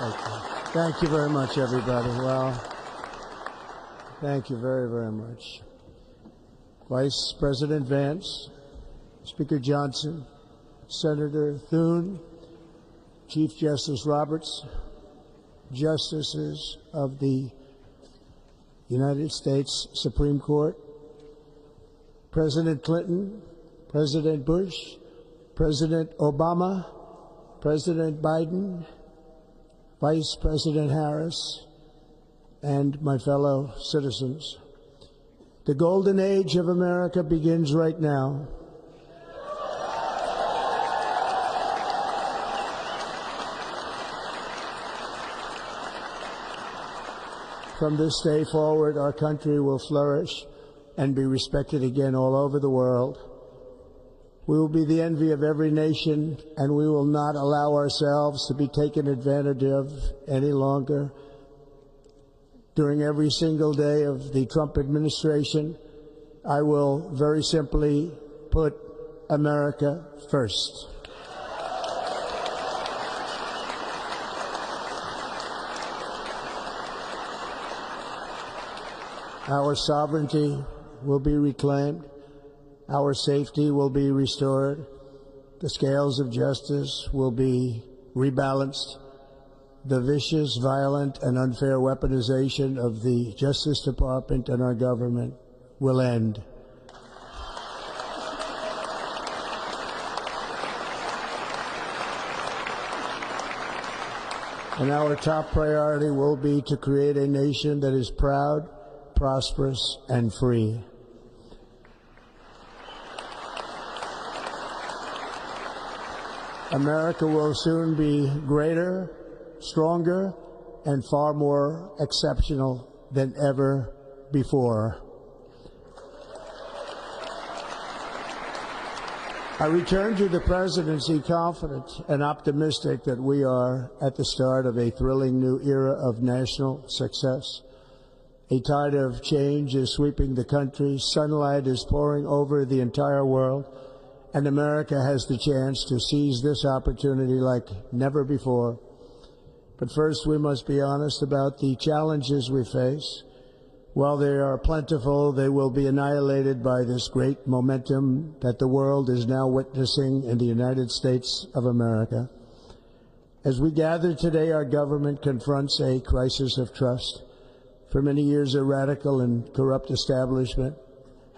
Thank you very much, everybody. Well, thank you very, very much. Vice President Vance, Speaker Johnson, Senator Thune, Chief Justice Roberts, Justices of the United States Supreme Court, President Clinton, President Bush, President Obama, President Biden, Vice President Harris, and my fellow citizens. The golden age of America begins right now. From this day forward, our country will flourish and be respected again all over the world. We will be the envy of every nation, and we will not allow ourselves to be taken advantage of any longer. During every single day of the Trump administration, I will very simply put America first. Our sovereignty will be reclaimed. Our safety will be restored. The scales of justice will be rebalanced. The vicious, violent, and unfair weaponization of the Justice Department and our government will end. And our top priority will be to create a nation that is proud, prosperous, and free. America will soon be greater, stronger, and far more exceptional than ever before. I return to the presidency confident and optimistic that we are at the start of a thrilling new era of national success. A tide of change is sweeping the country, sunlight is pouring over the entire world, and America has the chance to seize this opportunity like never before. But first, we must be honest about the challenges we face. While they are plentiful, they will be annihilated by this great momentum that the world is now witnessing in the United States of America. As we gather today, our government confronts a crisis of trust. For many years, a radical and corrupt establishment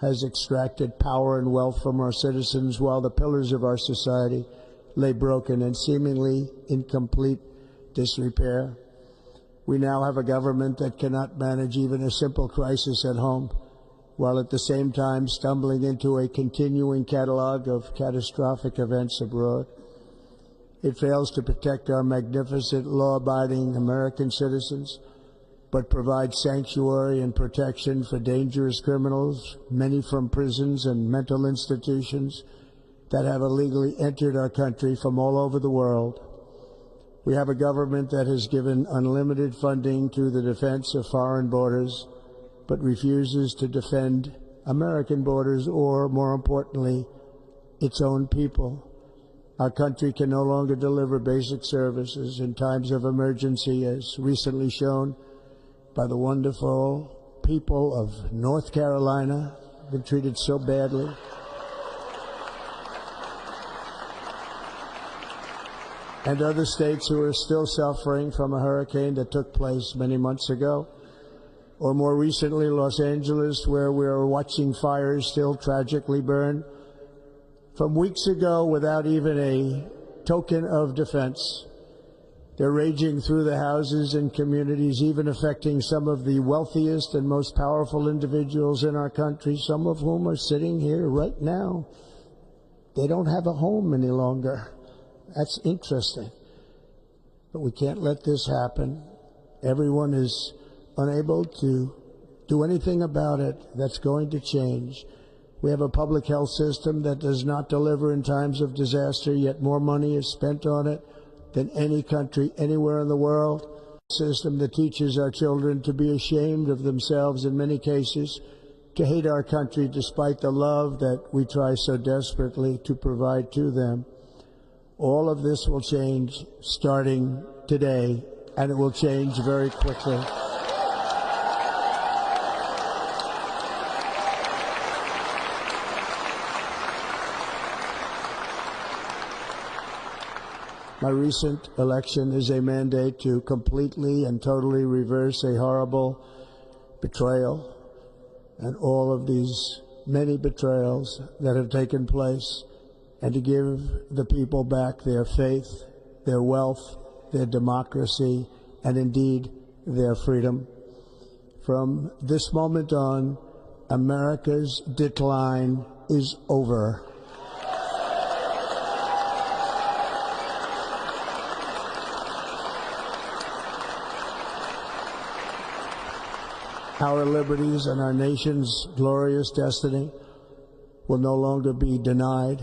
has extracted power and wealth from our citizens while the pillars of our society lay broken and seemingly in complete disrepair. We now have a government that cannot manage even a simple crisis at home, while at the same time stumbling into a continuing catalog of catastrophic events abroad. It fails to protect our magnificent, law-abiding American citizens, but provides sanctuary and protection for dangerous criminals, many from prisons and mental institutions that have illegally entered our country from all over the world. We have a government that has given unlimited funding to the defense of foreign borders, but refuses to defend American borders or, more importantly, its own people. Our country can no longer deliver basic services in times of emergency, as recently shown by the wonderful people of North Carolina, been treated so badly. And other states who are still suffering from a hurricane that took place many months ago. Or more recently, Los Angeles, where we are watching fires still tragically burn. From weeks ago, without even a token of defense, they're raging through the houses and communities, even affecting some of the wealthiest and most powerful individuals in our country, some of whom are sitting here right now. They don't have a home any longer. That's interesting. But we can't let this happen. Everyone is unable to do anything about it. That's going to change. We have a public health system that does not deliver in times of disaster, yet more money is spent on it than any country anywhere in the world. A system that teaches our children to be ashamed of themselves in many cases, to hate our country despite the love that we try so desperately to provide to them. All of this will change starting today and it will change very quickly. My recent election is a mandate to completely and totally reverse a horrible betrayal and all of these many betrayals that have taken place, and to give the people back their faith, their wealth, their democracy, and indeed their freedom. From this moment on, America's decline is over. Our liberties and our nation's glorious destiny will no longer be denied,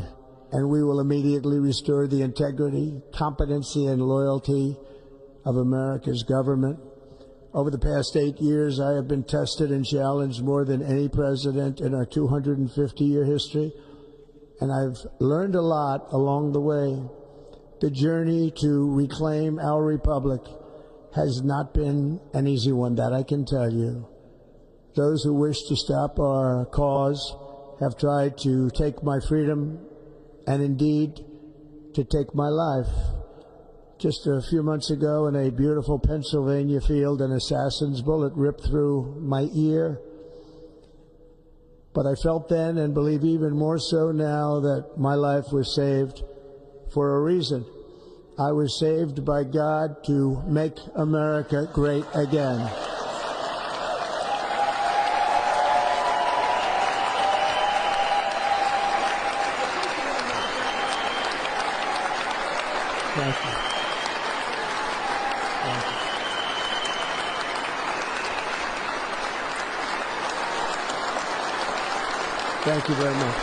and we will immediately restore the integrity, competency, and loyalty of America's government. Over the past 8 years, I have been tested and challenged more than any president in our 250-year history, and I've learned a lot along the way. The journey to reclaim our republic has not been an easy one, that I can tell you. Those who wish to stop our cause have tried to take my freedom and indeed to take my life. Just a few months ago in a beautiful Pennsylvania field, an assassin's bullet ripped through my ear. But I felt then, and believe even more so now, that my life was saved for a reason. I was saved by God to make America great again. Thank you. Thank you. Thank you very much.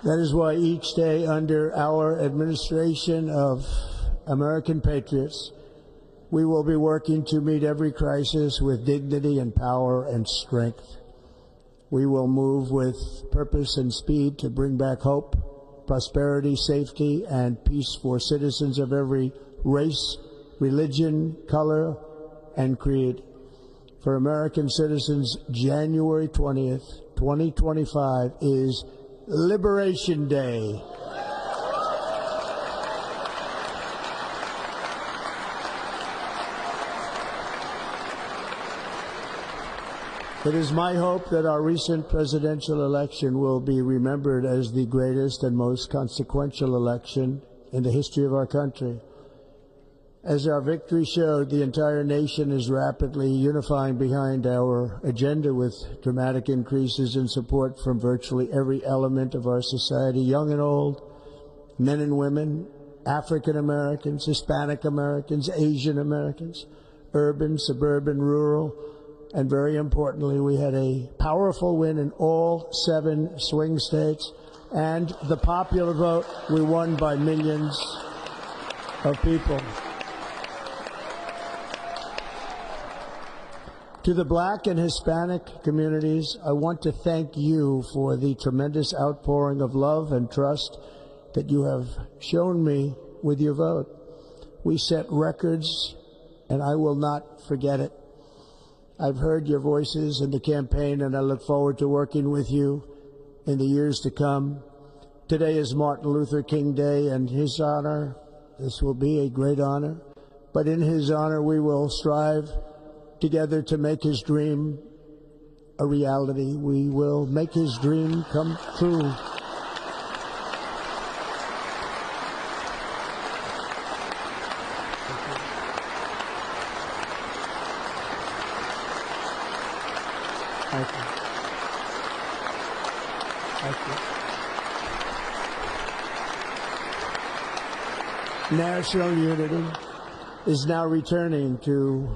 That is why each day under our administration of American patriots, we will be working to meet every crisis with dignity and power and strength. We will move with purpose and speed to bring back hope, prosperity, safety, and peace for citizens of every race, religion, color, and creed. For American citizens, January 20th, 2025 is Liberation Day. It is my hope that our recent presidential election will be remembered as the greatest and most consequential election in the history of our country. As our victory showed, the entire nation is rapidly unifying behind our agenda with dramatic increases in support from virtually every element of our society, young and old, men and women, African Americans, Hispanic Americans, Asian Americans, urban, suburban, rural, and very importantly, we had a powerful win in all 7 swing states, and the popular vote, we won by millions of people. To the Black and Hispanic communities, I want to thank you for the tremendous outpouring of love and trust that you have shown me with your vote. We set records, and I will not forget it. I've heard your voices in the campaign, and I look forward to working with you in the years to come. Today is Martin Luther King Day, and his honor, this will be a great honor, but in his honor we will strive together to make his dream a reality. We will make his dream come true. Thank you. Thank you. National unity is now returning to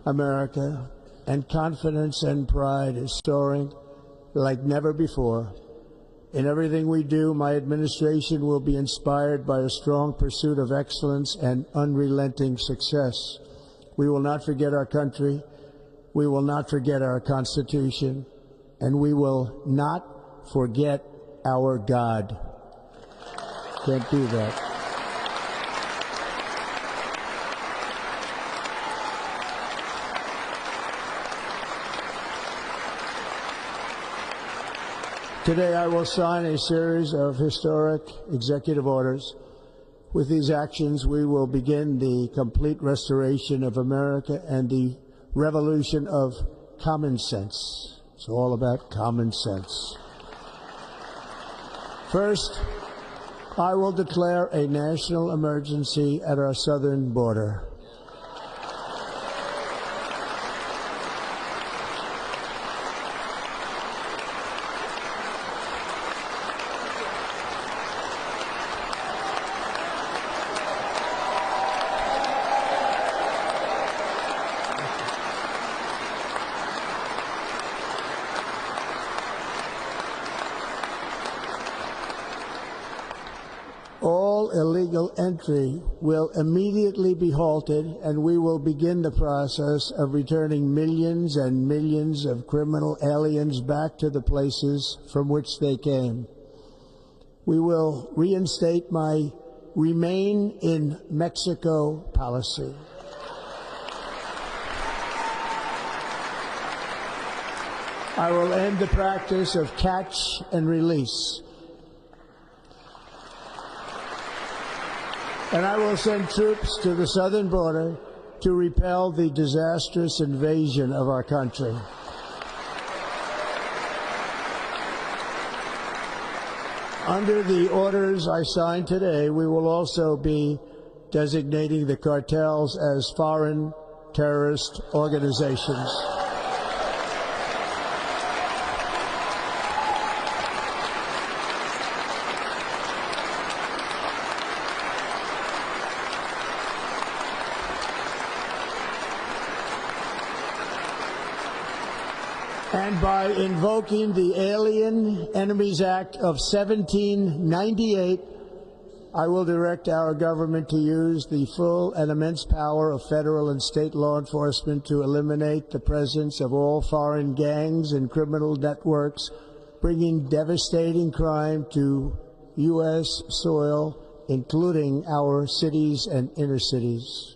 America, and confidence and pride is soaring like never before. In everything we do, my administration will be inspired by a strong pursuit of excellence and unrelenting success. We will not forget our country. We will not forget our Constitution. and we will not forget our God. Can't do that. Today I will sign a series of historic executive orders. With these actions, we will begin the complete restoration of America and the revolution of common sense. It's all about common sense. First, I will declare a national emergency at our southern border. All illegal entry will immediately be halted, and we will begin the process of returning millions and millions of criminal aliens back to the places from which they came. We will reinstate my Remain in Mexico policy. I will end the practice of catch and release. And I will send troops to the southern border to repel the disastrous invasion of our country. Under the orders I signed today, we will also be designating the cartels as foreign terrorist organizations. And by invoking the Alien Enemies Act of 1798, I will direct our government to use the full and immense power of federal and state law enforcement to eliminate the presence of all foreign gangs and criminal networks, bringing devastating crime to U.S. soil, including our cities and inner cities.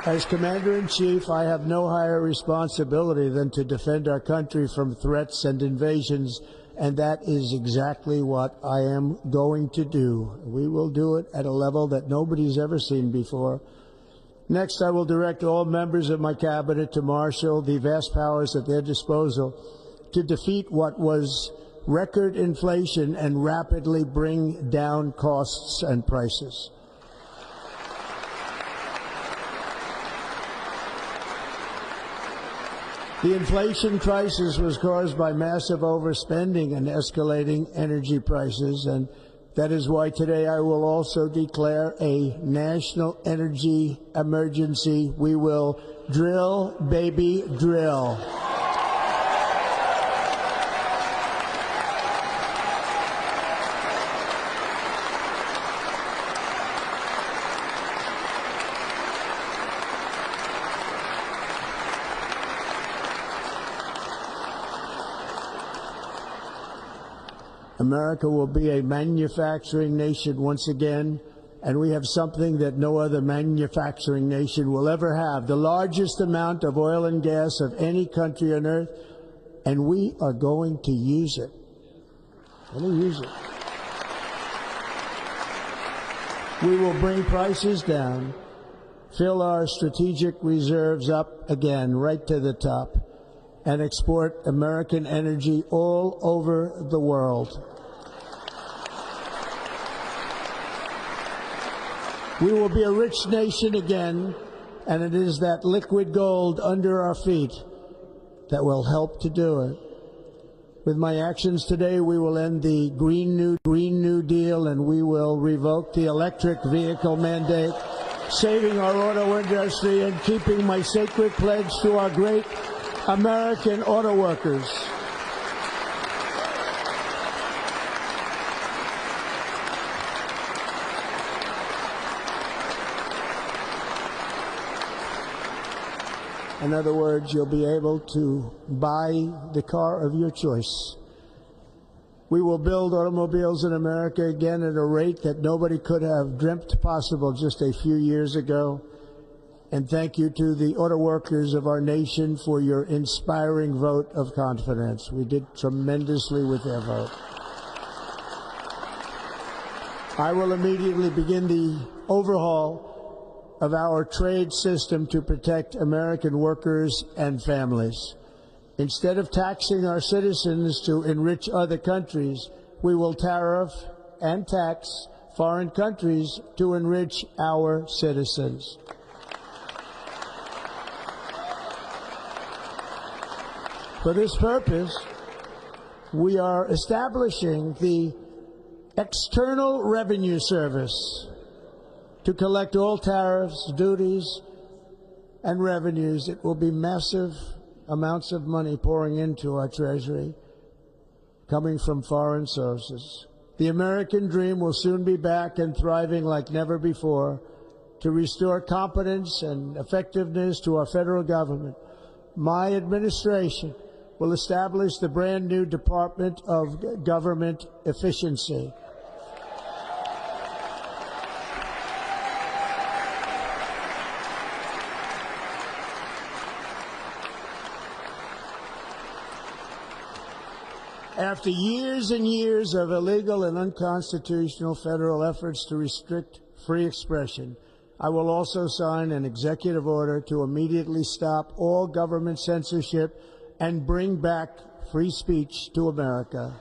As Commander-in-Chief, I have no higher responsibility than to defend our country from threats and invasions, and that is exactly what I am going to do. We will do it at a level that nobody's ever seen before. Next, I will direct all members of my cabinet to marshal the vast powers at their disposal to defeat what was record inflation and rapidly bring down costs and prices. The inflation crisis was caused by massive overspending and escalating energy prices, and that is why today I will also declare a national energy emergency. We will drill, baby, drill. America will be a manufacturing nation once again, and we have something that no other manufacturing nation will ever have, the largest amount of oil and gas of any country on earth, and we are going to use it. We will bring prices down, fill our strategic reserves up again right to the top, and export American energy all over the world. We will be a rich nation again, and it is that liquid gold under our feet that will help to do it. With my actions today, we will end the Green New Deal, and we will revoke the electric vehicle mandate, saving our auto industry and keeping my sacred pledge to our great American auto workers. In other words, you'll be able to buy the car of your choice. We will build automobiles in America again at a rate that nobody could have dreamt possible just a few years ago. And thank you to the auto workers of our nation for your inspiring vote of confidence. We did tremendously with their vote. I will immediately begin the overhaul of our trade system to protect American workers and families. Instead of taxing our citizens to enrich other countries, we will tariff and tax foreign countries to enrich our citizens. For this purpose, we are establishing the External Revenue Service to collect all tariffs, duties, and revenues. It will be massive amounts of money pouring into our Treasury, coming from foreign sources. The American dream will soon be back and thriving like never before to restore competence and effectiveness to our federal government. My administration will establish the brand new Department of Government Efficiency. After years and years of illegal and unconstitutional federal efforts to restrict free expression, I will also sign an executive order to immediately stop all government censorship and bring back free speech to America.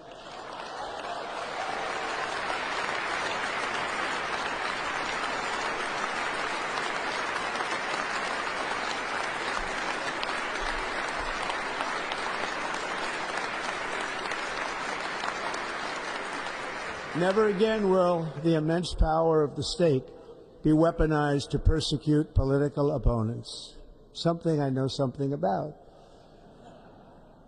Never again will the immense power of the state be weaponized to persecute political opponents, something I know something about.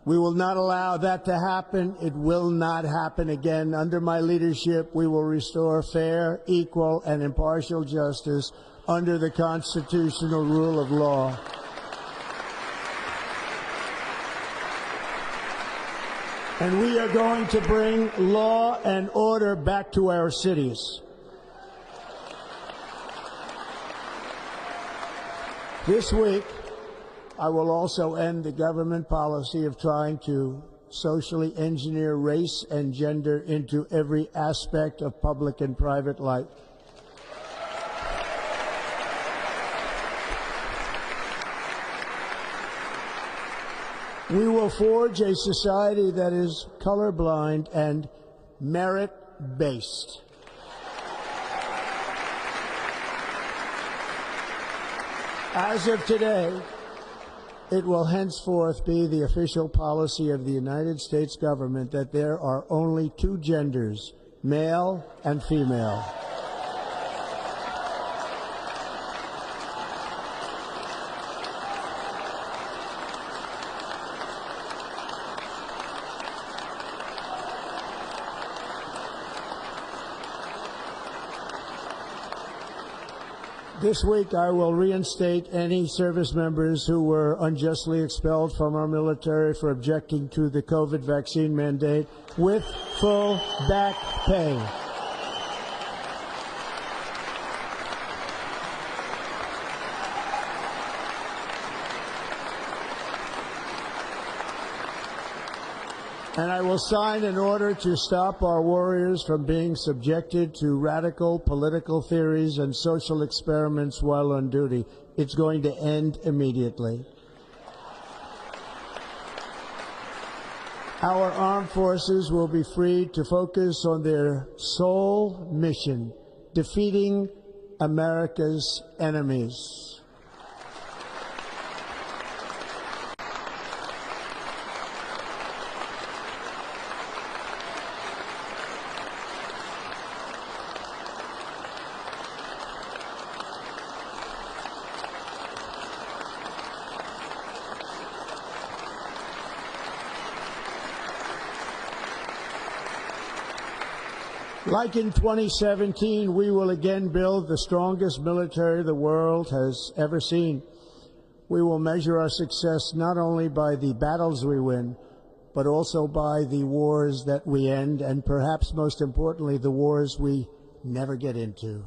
We will not allow that to happen. It will not happen again. Under my leadership, we will restore fair, equal, and impartial justice under the constitutional rule of law. And we are going to bring law and order back to our cities. This week, I will also end the government policy of trying to socially engineer race and gender into every aspect of public and private life. We will forge a society that is colorblind and merit-based. As of today, it will henceforth be the official policy of the United States government that there are only two genders, male and female. This week, I will reinstate any service members who were unjustly expelled from our military for objecting to the COVID vaccine mandate with full back pay. And I will sign an order to stop our warriors from being subjected to radical political theories and social experiments while on duty. It's going to end immediately. Our armed forces will be free to focus on their sole mission, defeating America's enemies. Like in 2017, we will again build the strongest military the world has ever seen. We will measure our success not only by the battles we win, but also by the wars that we end, and perhaps most importantly, the wars we never get into.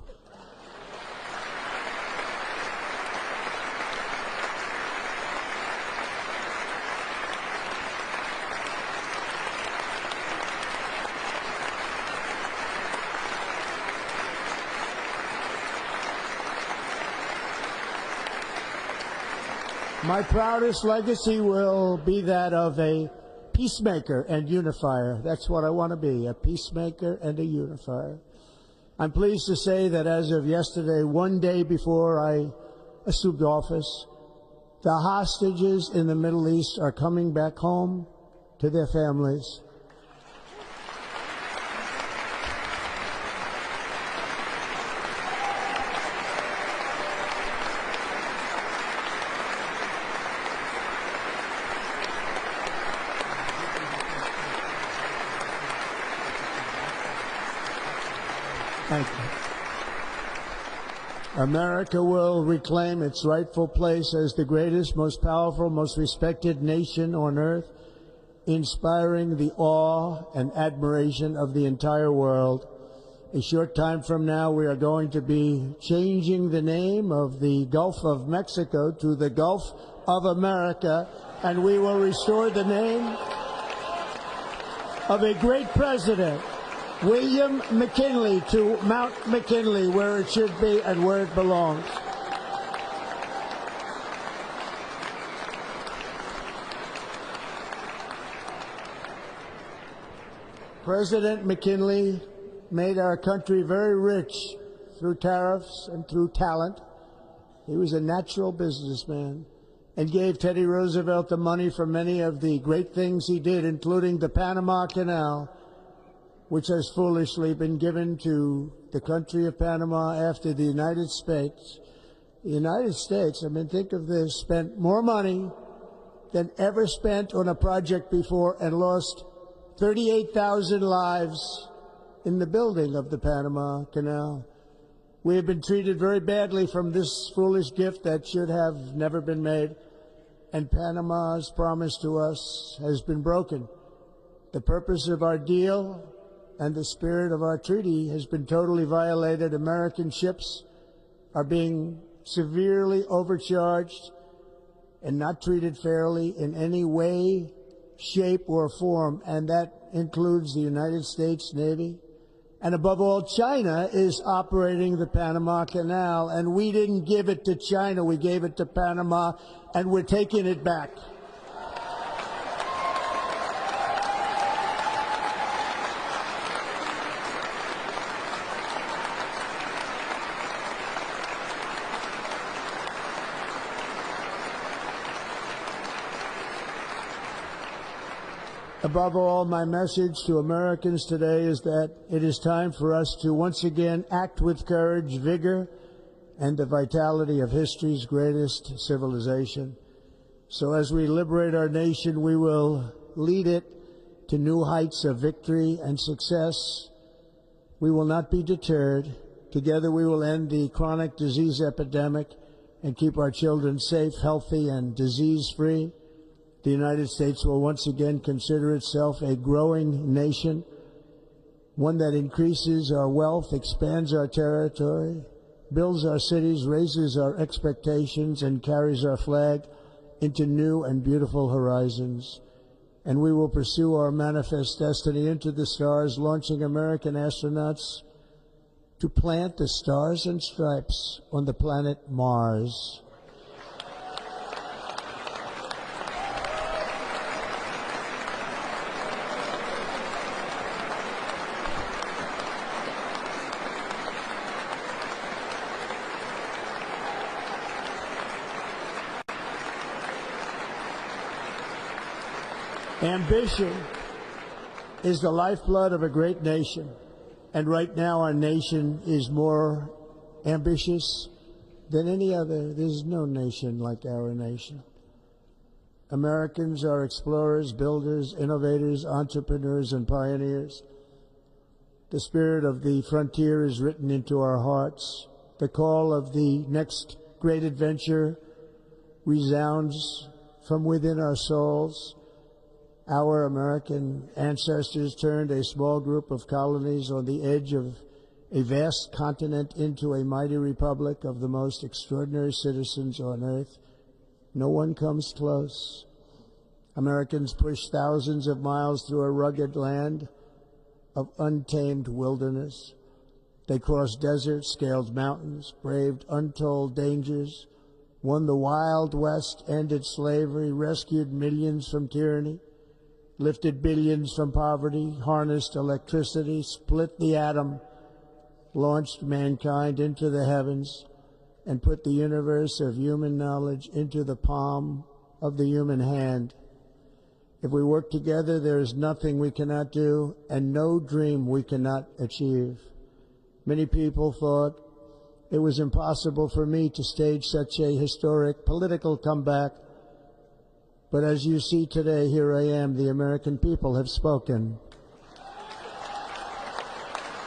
My proudest legacy will be that of a peacemaker and unifier. That's what I want to be, a peacemaker and a unifier. I'm pleased to say that as of yesterday, one day before I assumed office, the hostages in the Middle East are coming back home to their families. Thank you. America will reclaim its rightful place as the greatest, most powerful, most respected nation on earth, inspiring the awe and admiration of the entire world. A short time from now, we are going to be changing the name of the Gulf of Mexico to the Gulf of America, and we will restore the name of a great president, William McKinley, to Mount McKinley, where it should be and where it belongs. President McKinley made our country very rich through tariffs and through talent. He was a natural businessman and gave Teddy Roosevelt the money for many of the great things he did, including the Panama Canal, which has foolishly been given to the country of Panama after the United States. The United States, I mean, think of this, spent more money than ever spent on a project before and lost 38,000 lives in the building of the Panama Canal. We have been treated very badly from this foolish gift that should have never been made, and Panama's promise to us has been broken. The purpose of our deal and the spirit of our treaty has been totally violated. American ships are being severely overcharged and not treated fairly in any way, shape, or form, and that includes the United States Navy. And above all, China is operating the Panama Canal, and we didn't give it to China, we gave it to Panama, and we're taking it back. Above all, my message to Americans today is that it is time for us to once again act with courage, vigor, and the vitality of history's greatest civilization. So as we liberate our nation, we will lead it to new heights of victory and success. We will not be deterred. Together we will end the chronic disease epidemic and keep our children safe, healthy, and disease-free. The United States will once again consider itself a growing nation, one that increases our wealth, expands our territory, builds our cities, raises our expectations, and carries our flag into new and beautiful horizons. And we will pursue our manifest destiny into the stars, launching American astronauts to plant the stars and stripes on the planet Mars. Ambition is the lifeblood of a great nation, and right now our nation is more ambitious than any other. There's no nation like our nation. Americans are explorers, builders, innovators, entrepreneurs, and pioneers. The spirit of the frontier is written into our hearts. The call of the next great adventure resounds from within our souls. Our American ancestors turned a small group of colonies on the edge of a vast continent into a mighty republic of the most extraordinary citizens on earth. No one comes close. Americans pushed thousands of miles through a rugged land of untamed wilderness. They crossed deserts, scaled mountains, braved untold dangers, won the Wild West, ended slavery, rescued millions from tyranny, lifted billions from poverty, harnessed electricity, split the atom, launched mankind into the heavens, and put the universe of human knowledge into the palm of the human hand. If we work together, there is nothing we cannot do and no dream we cannot achieve. Many people thought it was impossible for me to stage such a historic political comeback. But as you see today, here I am. The American people have spoken.